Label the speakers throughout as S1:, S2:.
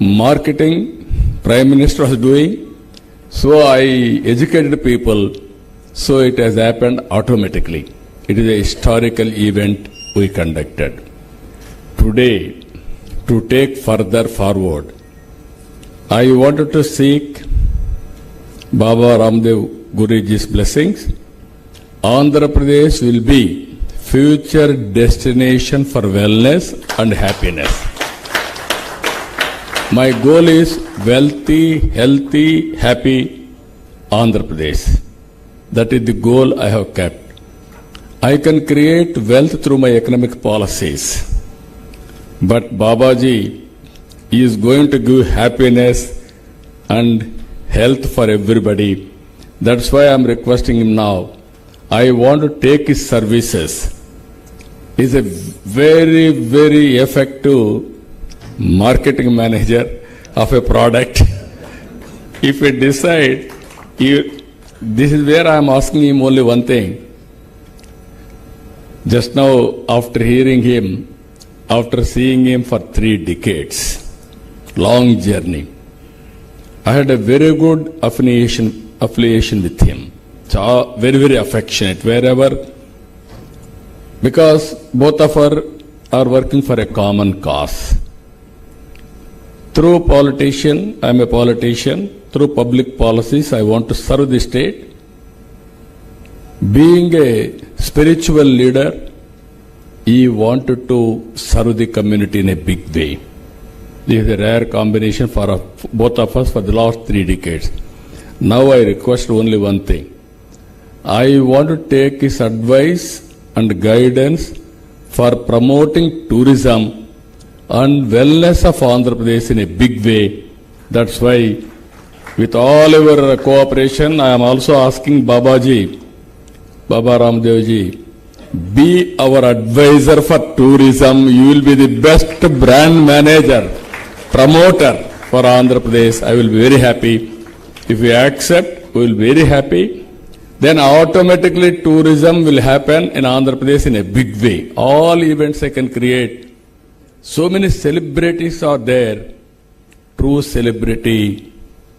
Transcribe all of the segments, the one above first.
S1: marketing Prime Minister was doing, so I educated people, so it has happened automatically. It is a historical event we conducted. Today, to take further forward, I wanted to seek Baba Ramdev Guruji's blessings. Andhra Pradesh will be future destination for wellness and happiness. My goal is wealthy, healthy, happy Andhra Pradesh. That is the goal I have kept. I can create wealth through my economic policies. But Babaji is going to give happiness and health for everybody. That's why I am requesting him now. I want to take his services. He is a very, very effective marketing manager of a product. If we decide, this is where I am asking him only one thing. Just now, after hearing him, after seeing him for 3 decades, long journey, I had a very good affiliation with him. Very, very affectionate wherever, because both of us are working for a common cause. Through politician, I am a politician. Through public policies, I want to serve the state. Being a spiritual leader, he wanted to serve the community in a big way. This is a rare combination for both of us for the last 3 decades. Now I request only one thing. I want to take his advice and guidance for promoting tourism and wellness of Andhra Pradesh in a big way. That's why, with all your cooperation, I am also asking Babaji, Baba Ramdev ji, be our advisor for tourism. You will be the best brand manager, promoter for Andhra Pradesh. I will be very happy. If you accept, we will be very happy. Then automatically tourism will happen in Andhra Pradesh in a big way. All events I can create. So many celebrities are there. True celebrity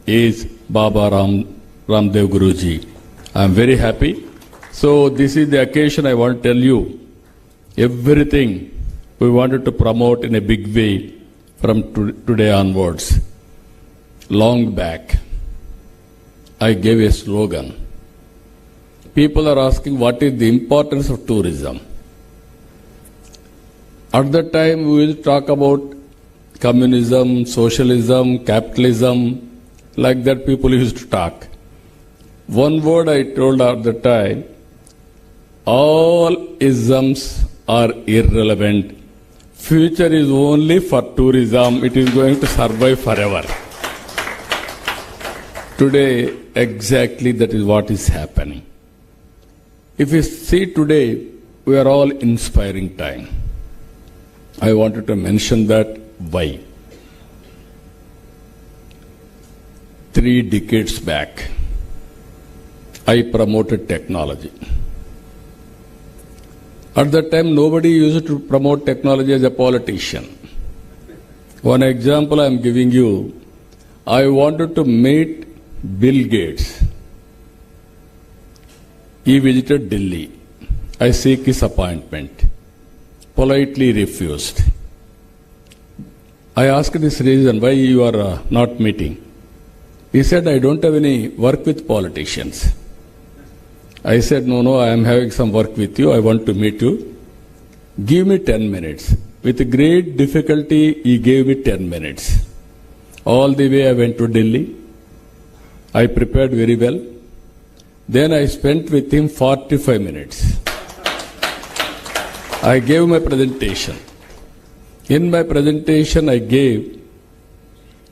S1: is Baba Ramdev Guruji. I am very happy. So this is the occasion I want to tell you. Everything we wanted to promote in a big way from today onwards. Long back, I gave a slogan. People are asking what is the importance of tourism. At that time, we will talk about communism, socialism, capitalism, like that people used to talk. One word I told at the time, all isms are irrelevant. Future is only for tourism. It is going to survive forever. Today, exactly that is what is happening. If you see today, we are all inspiring time. I wanted to mention that why. 3 decades back, I promoted technology. At that time, nobody used to promote technology as a politician. One example I am giving you, I wanted to meet Bill Gates. He visited Delhi. I seek his appointment. Politely refused. I asked this reason, why you are not meeting? He said, I don't have any work with politicians. I said, no, I am having some work with you. I want to meet you. Give me 10 minutes. With great difficulty, he gave me 10 minutes. All the way I went to Delhi. I prepared very well. Then I spent with him 45 minutes. I gave my presentation. In my presentation, I gave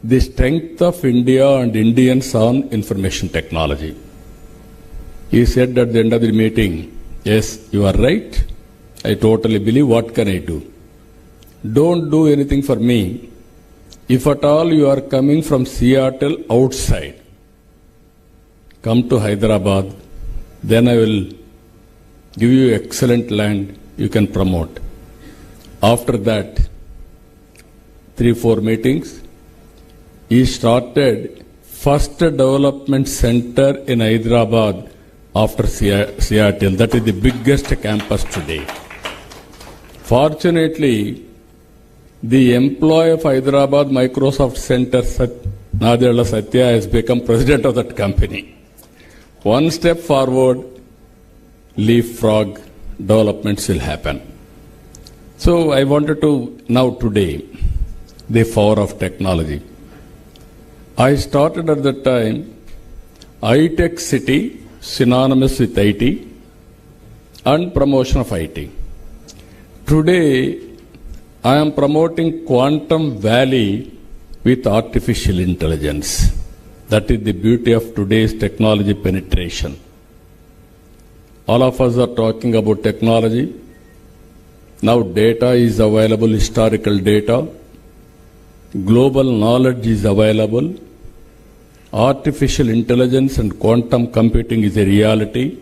S1: the strength of India and Indians on information technology. He said at the end of the meeting, yes, you are right. I totally believe. What can I do? Don't do anything for me. If at all you are coming from Seattle outside, come to Hyderabad, then I will give you excellent land you can promote. After that, 3-4 meetings, he started first development center in Hyderabad after Seattle. That is the biggest campus today. Fortunately, the employee of Hyderabad Microsoft Center, Nadella Satya, has become president of that company. One step forward, leapfrog developments will happen. So I wanted to now today, the power of technology. I started at that time, iTech City, synonymous with IT, and promotion of IT. Today, I am promoting Quantum Valley with artificial intelligence. That is the beauty of today's technology penetration. All of us are talking about technology. Now data is available, historical data. Global knowledge is available. Artificial intelligence and quantum computing is a reality.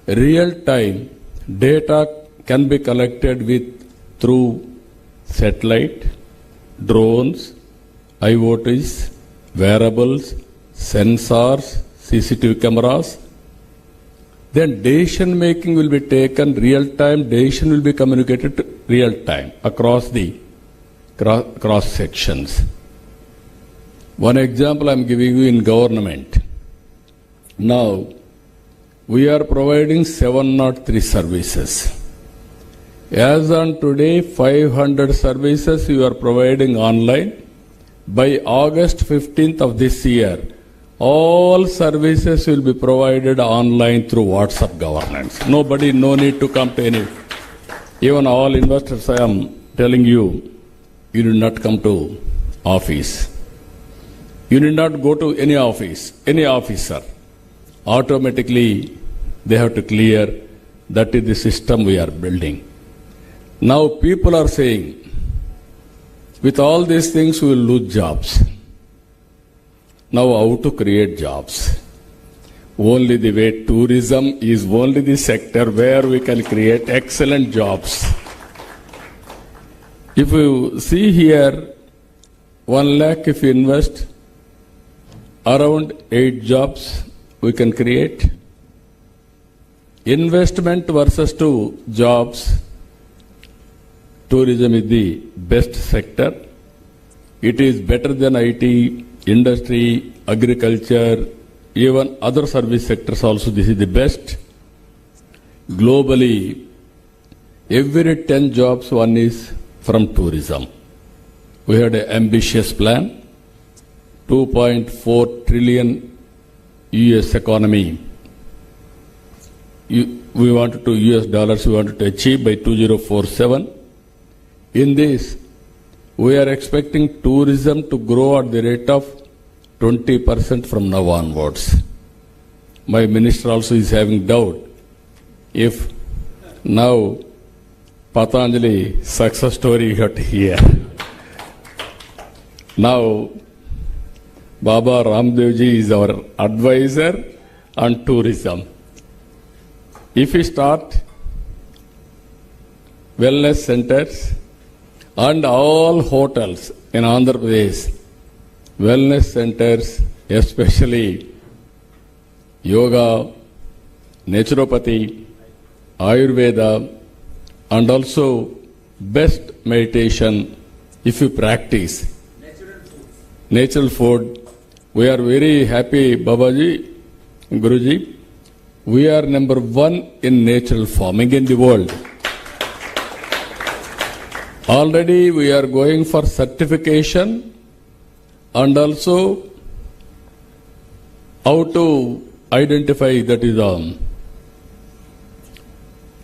S1: Real-time data can be collected through satellite, drones, IoTs, wearables, sensors, CCTV cameras. Then decision making will be taken real-time, decision will be communicated real-time across the cross sections. One example I am giving you in government. Now, we are providing 703 services. As on today, 500 services you are providing online. By August 15th of this year, all services will be provided online through WhatsApp governance. Nobody, no need to come to any. Even all investors, I am telling you, you do not come to office. You need not go to any office, any officer. Automatically, they have to clear. That is the system we are building. Now people are saying, with all these things we will lose jobs. Now how to create jobs? Only the way tourism is only the sector where we can create excellent jobs. If you see here, 1 lakh if you invest, around 8 jobs we can create. Investment versus 2 jobs, tourism is the best sector. It is better than IT, industry, agriculture, even other service sectors also. This is the best. Globally, every 10 jobs, 1 is from tourism. We had an ambitious plan, 2.4 trillion US economy. We wanted to US dollars, we wanted to achieve by 2047. In this, we are expecting tourism to grow at the rate of 20% from now onwards. My minister also is having doubt if now Patanjali success story you have to hear. Now Baba Ramdev ji is our advisor on tourism. If we start wellness centers and all hotels in Andhra Pradesh, wellness centers, especially yoga, naturopathy, Ayurveda, and also best meditation, if you practice natural food. We are very happy, Babaji, Guruji. We are number 1 in natural farming in the world. Already we are going for certification and also how to identify, that is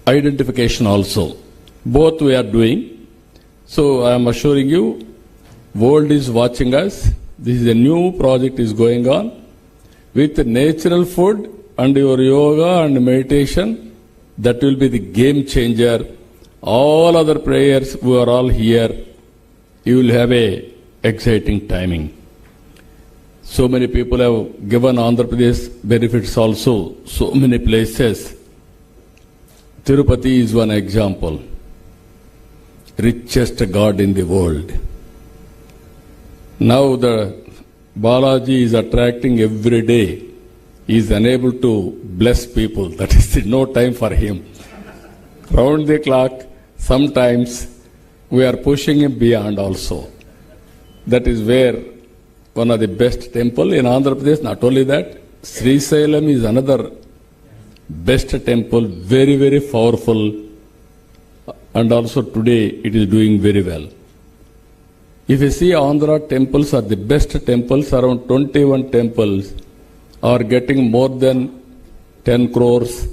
S1: identification also. Both we are doing. So I am assuring you, world is watching us. This is a new project is going on. With natural food and your yoga and meditation, that will be the game changer. All other prayers, we are all here. You will have a exciting timing. So many people have given Andhra Pradesh benefits also. So many places. Tirupati is one example. Richest God in the world. Now the Balaji is attracting every day. He is unable to bless people. That is no time for him. Round the clock, sometimes we are pushing him beyond also. That is where one of the best temple in Andhra Pradesh. Not only that, Sri Sailam is another best temple, very, very powerful, and also today it is doing very well. If you see Andhra temples are the best temples, around 21 temples are getting more than 10 crores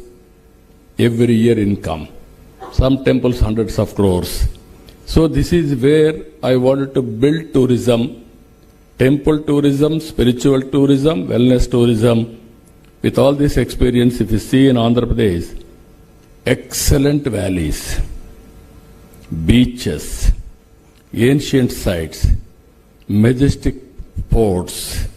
S1: every year income. Some temples hundreds of crores. So this is where I wanted to build tourism, temple tourism, spiritual tourism, wellness tourism. With all this experience, if you see in Andhra Pradesh, excellent valleys, beaches, ancient sites, majestic ports,